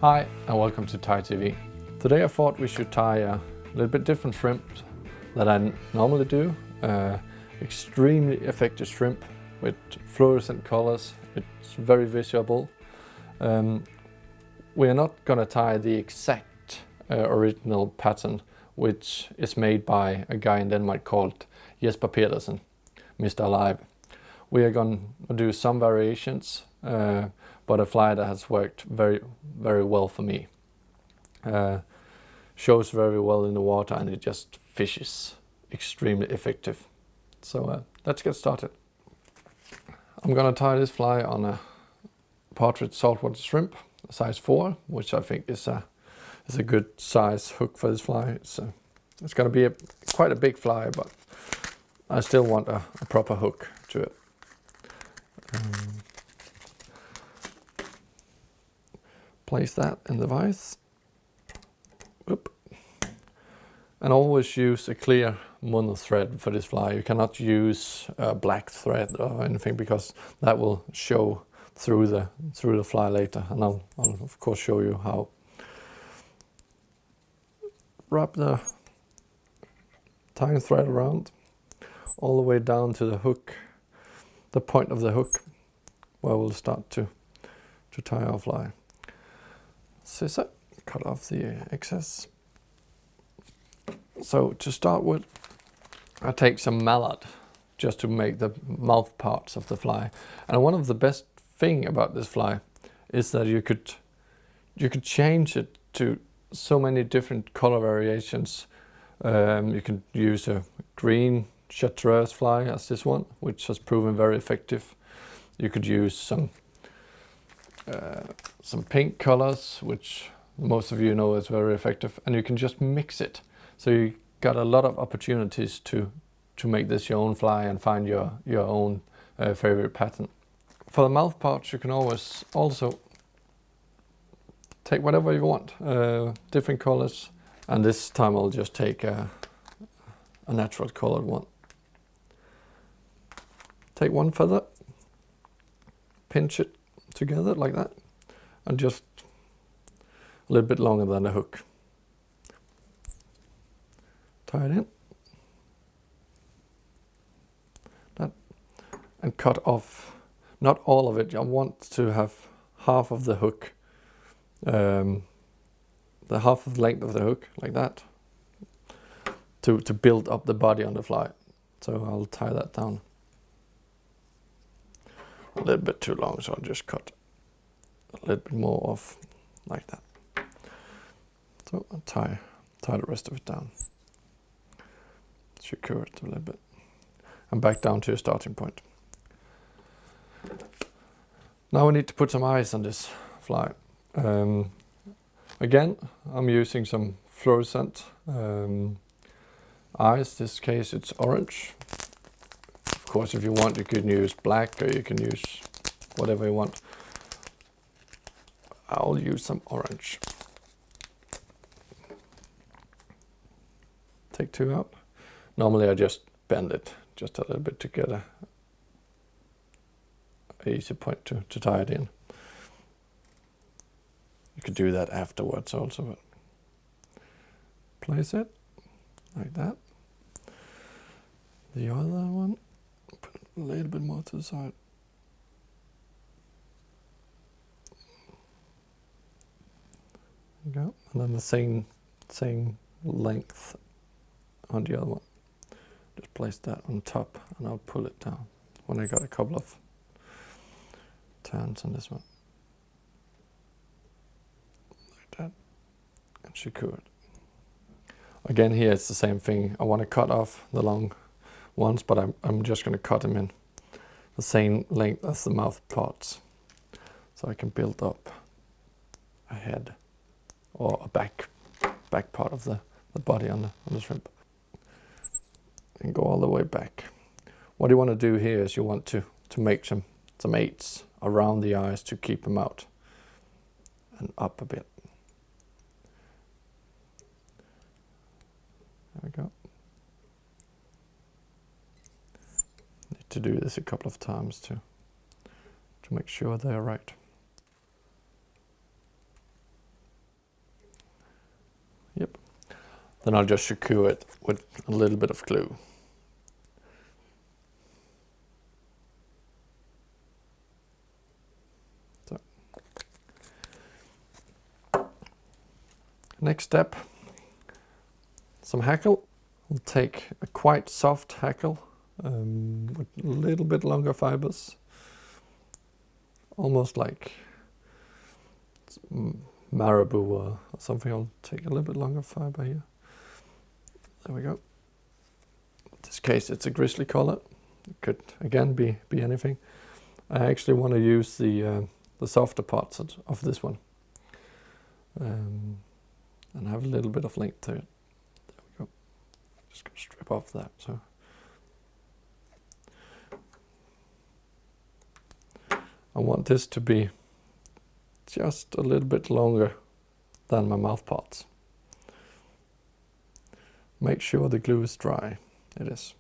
Hi and welcome to Thai TV. Today I thought we should tie a little bit different shrimp that I normally do. Extremely effective shrimp with fluorescent colors. It's very visible. We are not gonna tie the exact original pattern, which is made by a guy in Denmark called Jesper Petersen, Mr. Alive. We are gonna do some variations, but a fly that has worked very well for me. Shows very well in the water and it just fishes extremely effective. So let's get started. I'm gonna tie this fly on a portrait saltwater shrimp, size 4, which I think is a good size hook for this fly. It's gonna be quite a big fly, but I still want a proper hook to it. Place that in the vise. Oop. And always use a clear mono thread for this fly. You cannot use a black thread or anything because that will show through the fly later. And I'll of course show you how. Wrap the tying thread around all the way down to the hook, the point of the hook, where we'll start to tie our fly. Scissor, cut off the excess. So to start with, I take some mallet just to make the mouth parts of the fly. And one of the best thing about this fly is that you could change it to so many different color variations. You can use a green chartreuse fly as this one, which has proven very effective. You could use some pink colors, which most of you know is very effective, and you can just mix it. So you got a lot of opportunities to make this your own fly and find your own favorite pattern. For the mouth parts, you can always also take whatever you want, different colors, and this time I'll just take a natural colored one. Take one feather, pinch it together like that, and just a little bit longer than the hook. Tie it in. That, and cut off, not all of it. I want to have half of the hook, the half of the length of the hook, like that, to build up the body on the fly. So I'll tie that down. A little bit too long, so I'll just cut a little bit more off, like that. So I'll tie the rest of it down. Secure it a little bit. And back down to a starting point. Now we need to put some eyes on this fly. Again, I'm using some fluorescent eyes. In this case it's orange. Of course, if you want, you can use black, or you can use whatever you want. I'll use some orange. Take 2 out. Normally I just bend it just a little bit to get an easy point to tie it in. You could do that afterwards also, but place it like that. The other one, put a little bit more to the side. There you go. And then the same length on the other one. Just place that on top and I'll pull it down when I got a couple of turns on this one. Like that. And secure it. Again, here it's the same thing. I want to cut off the long ones, but I'm just going to cut them in the same length as the mouth parts. So I can build up a head or a back part of the body on the shrimp. And go all the way back. What you want to do here is you want to make some 8s around the eyes to keep them out and up a bit. There we go. Need to do this a couple of times to make sure they're right. Then I'll just secure it with a little bit of glue. So. Next step, some hackle. We'll take a quite soft hackle with a little bit longer fibers, almost like marabou or something. I'll take a little bit longer fiber here. There we go. In this case it's a grizzly color. It could again be anything. I actually want to use the softer parts of this one and have a little bit of length to it. There we go. Just gonna strip off that. So I want this to be just a little bit longer than my mouth parts. Make sure the glue is dry. It is.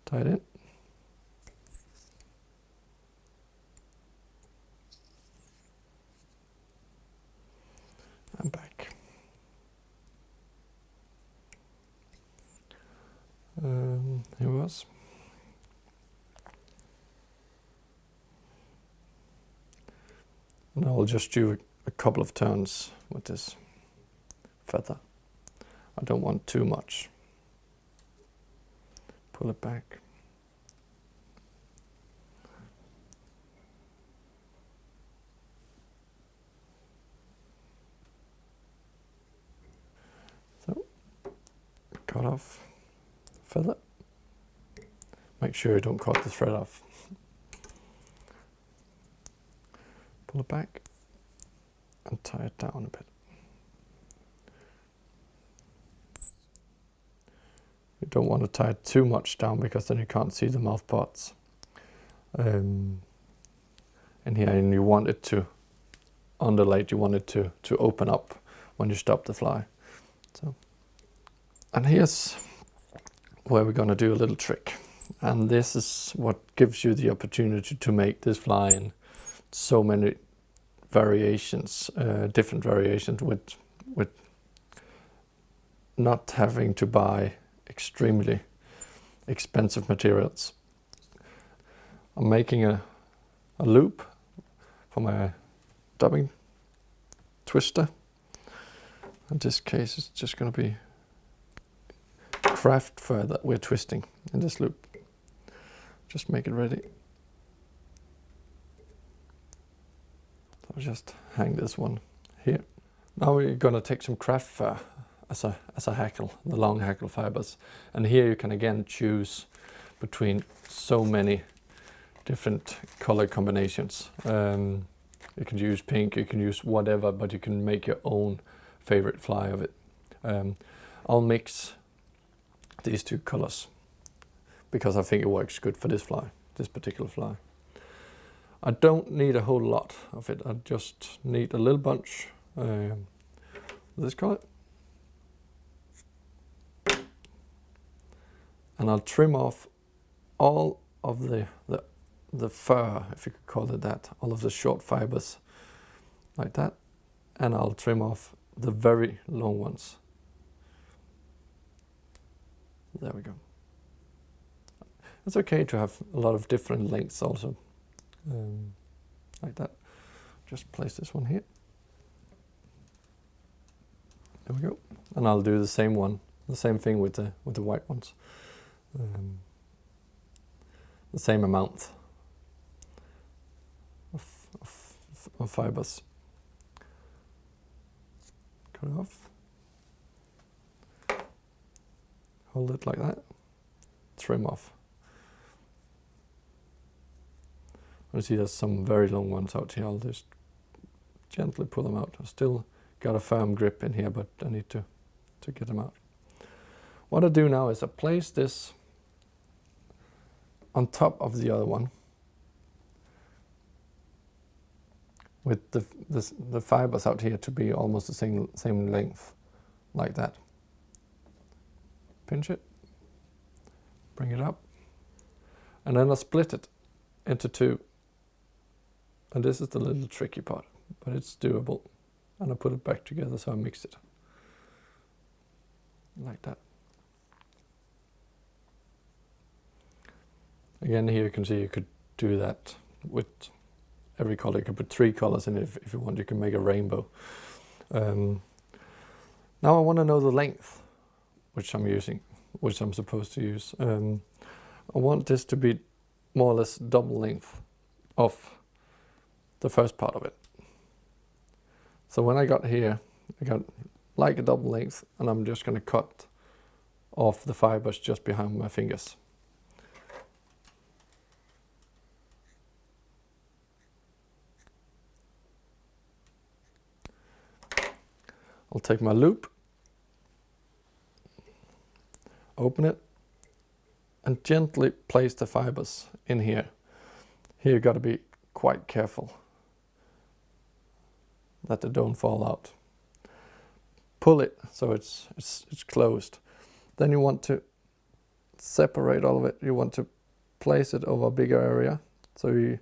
Tie it in. And back. Here it was. Now I'll just do a couple of turns with this feather. I don't want too much. Pull it back. So, cut off the feather. Make sure you don't cut the thread off. Pull it back and tie it down a bit. You don't want to tie it too much down because then you can't see the mouth parts. And here, and you want it to undulate, you want it to open up when you stop the fly. So, and here's where we're going to do a little trick. And this is what gives you the opportunity to make this fly in so many variations, different variations, with not having to buy extremely expensive materials. I'm making a loop for my dubbing twister. In this case, it's just going to be craft fur that we're twisting in this loop. Just make it ready. So I'll just hang this one here. Now we're going to take some craft fur as a hackle, the long hackle fibers. And here you can again choose between so many different color combinations. You can use pink, you can use whatever, but you can make your own favorite fly of it. I'll mix these two colors because I think it works good for this fly, this particular fly. I don't need a whole lot of it. I just need a little bunch. This color. And I'll trim off all of the fur, if you could call it that, all of the short fibers like that. And I'll trim off the very long ones. There we go. It's okay to have a lot of different lengths also, like that. Just place this one here. There we go. And I'll do the same one, the same thing with the white ones. The same amount of fibers. Cut it off. Hold it like that. Trim off. I see there's some very long ones out here. I'll just gently pull them out. I still got a firm grip in here, but I need to get them out. What I do now is I place this on top of the other one with the fibers out here to be almost the same length, like that. Pinch it, bring it up, and then I split it into two. And this is the little tricky part, but it's doable. And I put it back together, so I mix it. Like that. Again, here you can see you could do that with every color. You can put 3 colors in it if you want. You can make a rainbow. Now I want to know the length, which I'm using, which I'm supposed to use. I want this to be more or less double length of the first part of it. So when I got here, I got like a double length, and I'm just going to cut off the fibers just behind my fingers. I'll take my loop, open it, and gently place the fibers in here. Here you got to be quite careful that they don't fall out. Pull it so it's closed. Then you want to separate all of it. You want to place it over a bigger area so you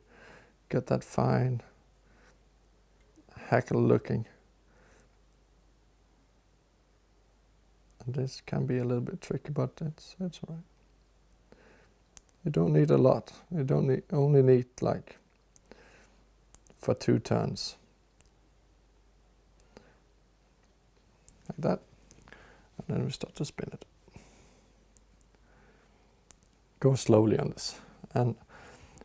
get that fine hackle looking. And this can be a little bit tricky, but it's all right. You don't need a lot. You only need like for 2 turns. Like that. And then we start to spin it. Go slowly on this. And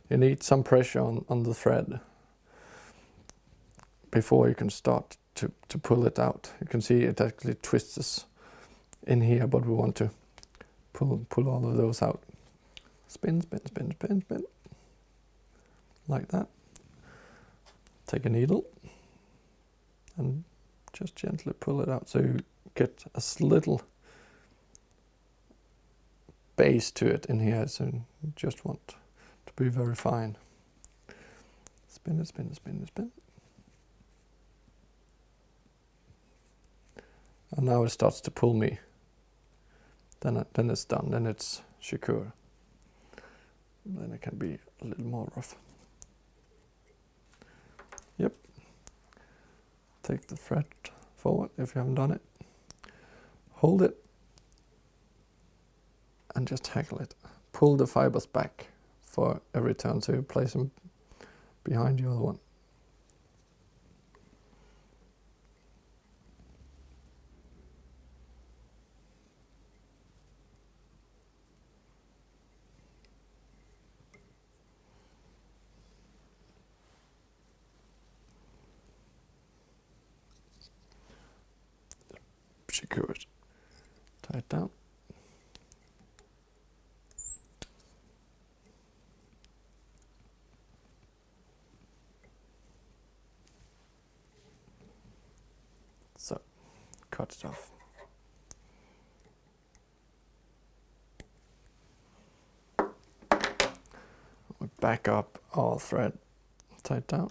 you need some pressure on the thread before you can start to pull it out. You can see it actually twists in here, but we want to pull all of those out. Spin, spin, spin, spin, spin. Like that. Take a needle and just gently pull it out so you get a little base to it in here. So you just want to be very fine. Spin it, spin it, spin it, spin. And now it starts to pull me. Then it's done. Then it's secure. Then it can be a little more rough. Yep. Take the thread forward if you haven't done it. Hold it and just hackle it. Pull the fibers back for every turn so you place them behind the other one. Secure it. Tie it down. So, cut it off. We back up our thread, tie it down.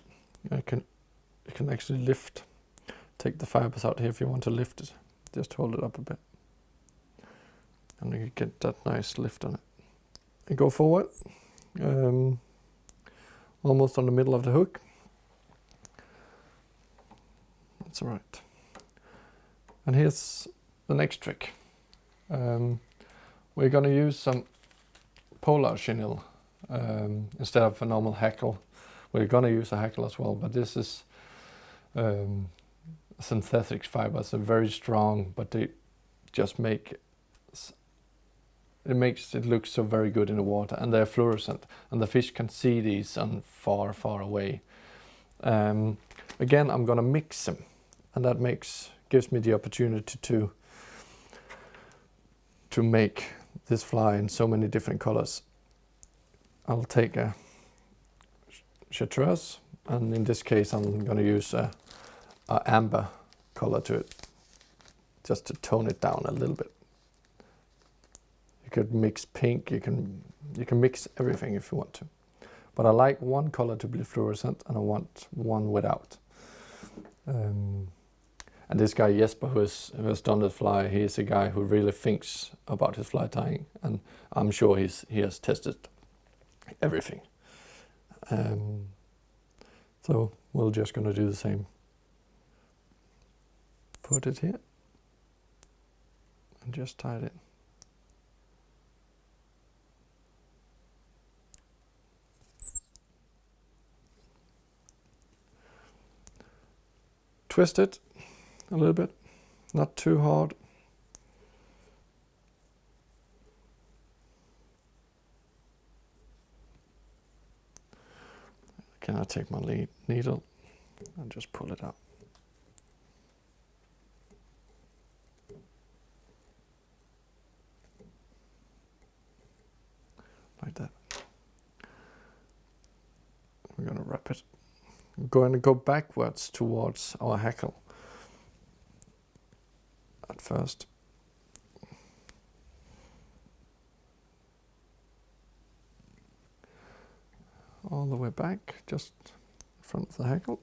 You can actually lift. Take the fibers out here if you want to lift it. Just hold it up a bit. And you get that nice lift on it. And go forward. Almost on the middle of the hook. That's all right. And here's the next trick. We're going to use some polar chenille instead of a normal hackle. We're going to use a hackle as well, but this is synthetic fibers. Are very strong, but they just makes it look so very good in the water, and they're fluorescent, and the fish can see these on far away. Again, I'm gonna mix them, and that gives me the opportunity to make this fly in so many different colors. I'll take a chartreuse, and in this case I'm gonna use a amber color to it, just to tone it down a little bit. You could mix pink, you can mix everything if you want to. But I like one color to be fluorescent, and I want one without. And this guy Jesper, who has done the fly, he's a guy who really thinks about his fly tying, and I'm sure he has tested everything. So we're just going to do the same. Put it here and just tie it in. Twist it a little bit, not too hard. Can I take my needle and just pull it out? Like that. We're going to wrap it. We're going to go backwards towards our hackle at first. All the way back, just in front of the hackle.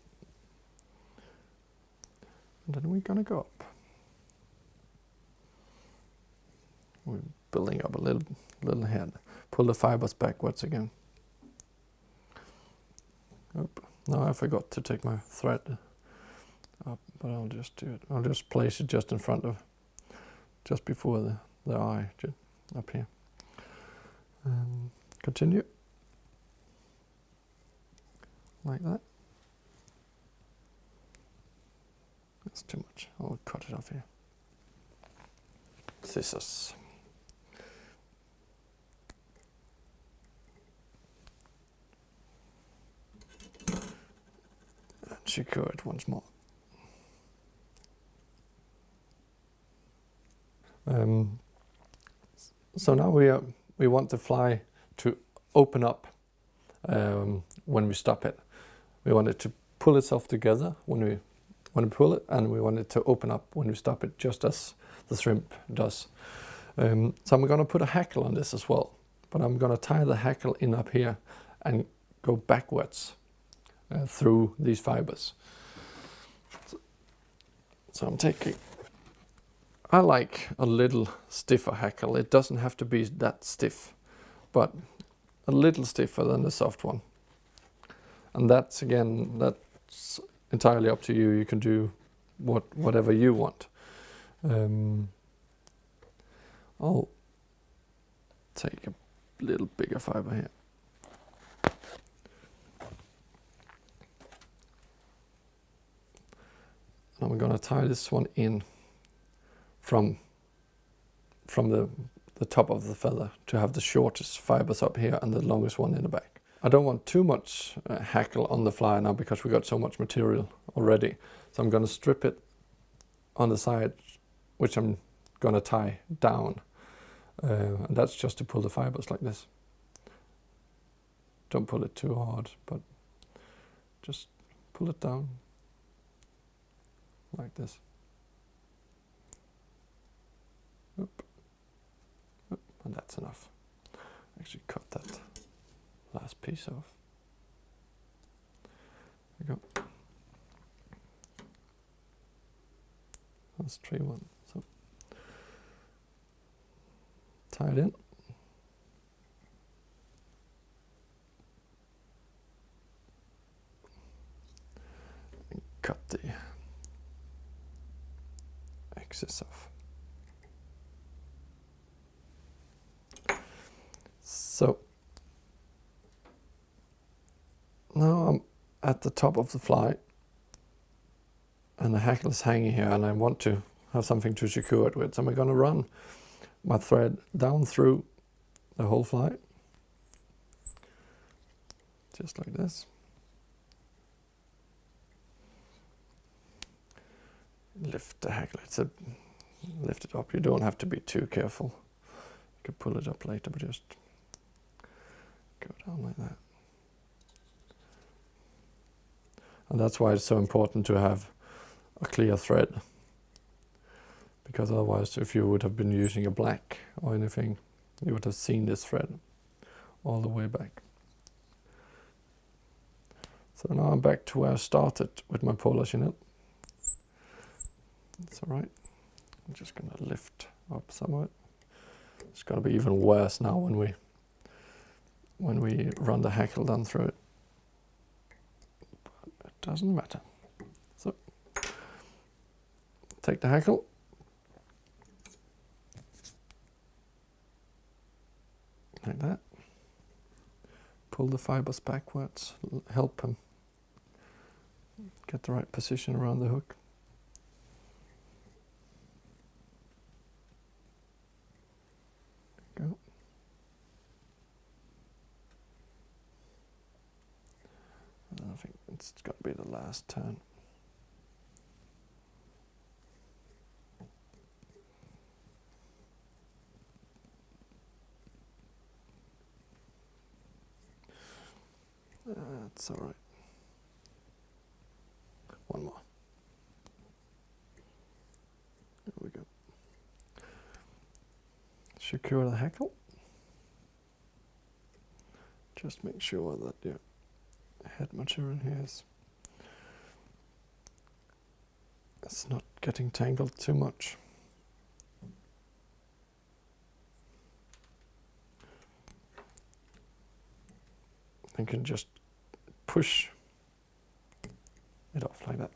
And then we're going to go up. We're building up a little head. Pull the fibers backwards again. Oop. No, I forgot to take my thread up, but I'll just do it. I'll just place it just in front of, just before the eye, up here. Continue. Like that. That's too much. I'll cut it off here. Scissors. And secure it once more. So now we want the fly to open up when we stop it. We want it to pull itself together when we pull it, and we want it to open up when we stop it, just as the shrimp does. So I'm going to put a hackle on this as well, but I'm going to tie the hackle in up here and go backwards through these fibers. So I'm taking, I like a little stiffer hackle. It doesn't have to be that stiff, but a little stiffer than the soft one. And that's entirely up to you. You can do whatever you want. I'll take a little bigger fiber here. And I'm going to tie this one in from the top of the feather to have the shortest fibers up here and the longest one in the back. I don't want too much hackle on the fly now because we got so much material already. So I'm going to strip it on the side, which I'm going to tie down. And that's just to pull the fibers like this. Don't pull it too hard, but just pull it down like this. Oop. Oop. And that's enough. Actually cut that last piece off. There we go. That's tree one. So tie it in. And cut the excess off. So now I'm at the top of the fly and the hackle is hanging here, and I want to have something to secure it with. So I'm going to run my thread down through the whole fly, just like this. Lift the hackle, lift it up. You don't have to be too careful. You can pull it up later, but just go down like that. And that's why it's so important to have a clear thread, because otherwise, if you would have been using a black or anything, you would have seen this thread all the way back. So now I'm back to where I started with my polar chenille. It's all right. I'm just going to lift up some of it. It's going to be even worse now when we run the hackle down through it. doesn't matter. So take the hackle, like that, pull the fibers backwards, help him get the right position around the hook. Go. I think it's got to be the last turn. That's all right. One more. There we go. Secure the hackle. Just make sure that your head material here is it's not getting tangled too much. You can just push it off like that.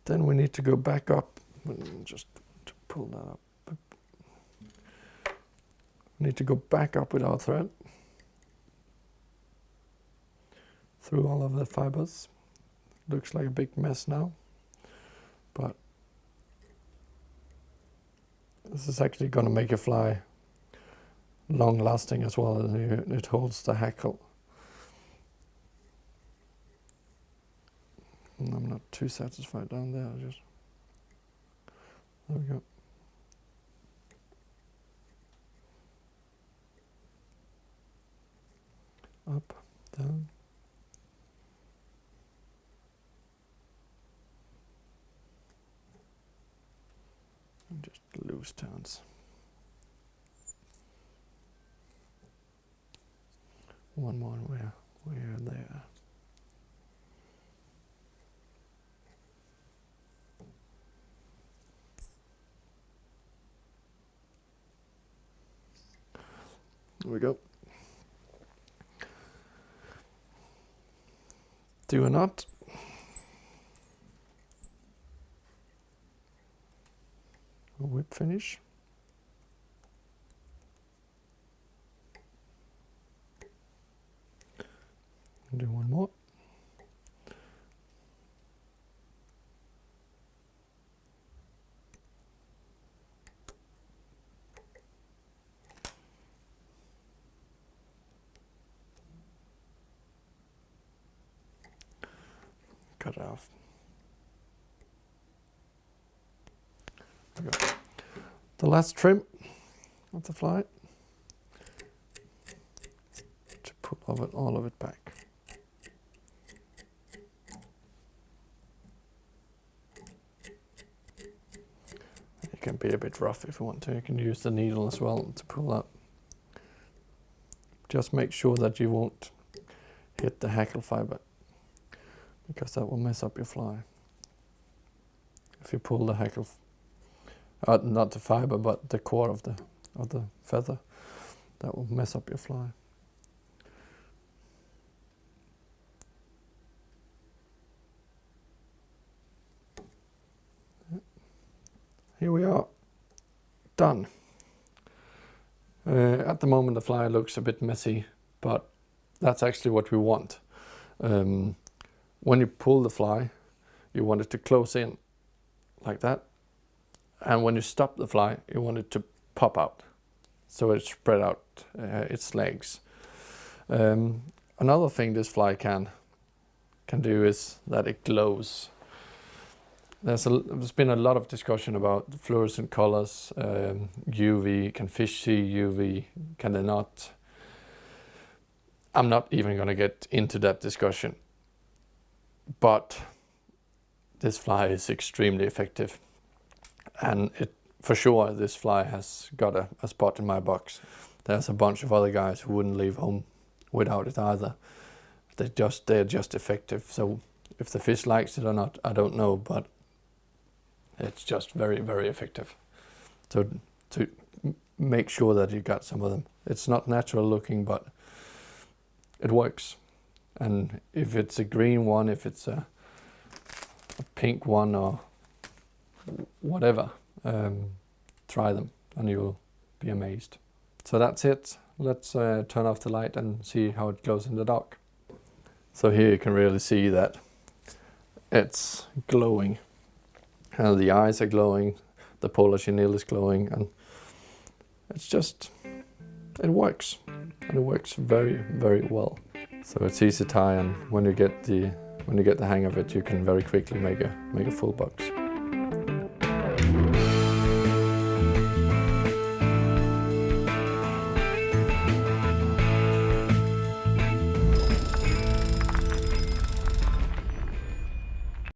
Then we need to go back up, just to pull that up. We need to go back up with our thread through all of the fibers. Looks like a big mess now, but this is actually going to make a fly long lasting as well, and it holds the hackle. And I'm not too satisfied down there, there we go. Up, down. And just loose turns. One more, we're there. There we go. Do a knot. A whip finish. Do one more. Cut it off. There we go. The last trim of the fly to put all of it back. It can be a bit rough if you want to. You can use the needle as well to pull out. Just make sure that you won't hit the hackle fiber, because that will mess up your fly. If you pull the hackle, not the fiber, but the core of the feather, that will mess up your fly. Here we are, done. At the moment the fly looks a bit messy, but that's actually what we want. When you pull the fly, you want it to close in like that. And when you stop the fly, you want it to pop out, so it spread out its legs. Another thing this fly can do is that it glows. There's been a lot of discussion about fluorescent colors, UV, can fish see UV, can they not? I'm not even going to get into that discussion, but this fly is extremely effective, and for sure this fly has got a spot in my box. There's a bunch of other guys who wouldn't leave home without it either. They're just effective. So if the fish likes it or not, I don't know, but it's just very, very effective. So to make sure that you got some of them. It's not natural looking, but it works. And if it's a green one, if it's a pink one or whatever, try them and you'll be amazed. So that's it. Let's turn off the light and see how it glows in the dark. So here you can really see that it's glowing. And the eyes are glowing, the polar chenille is glowing, and it's just, it works. And it works very, very well. So it's easy to tie, and when you get the hang of it, you can very quickly make a full box.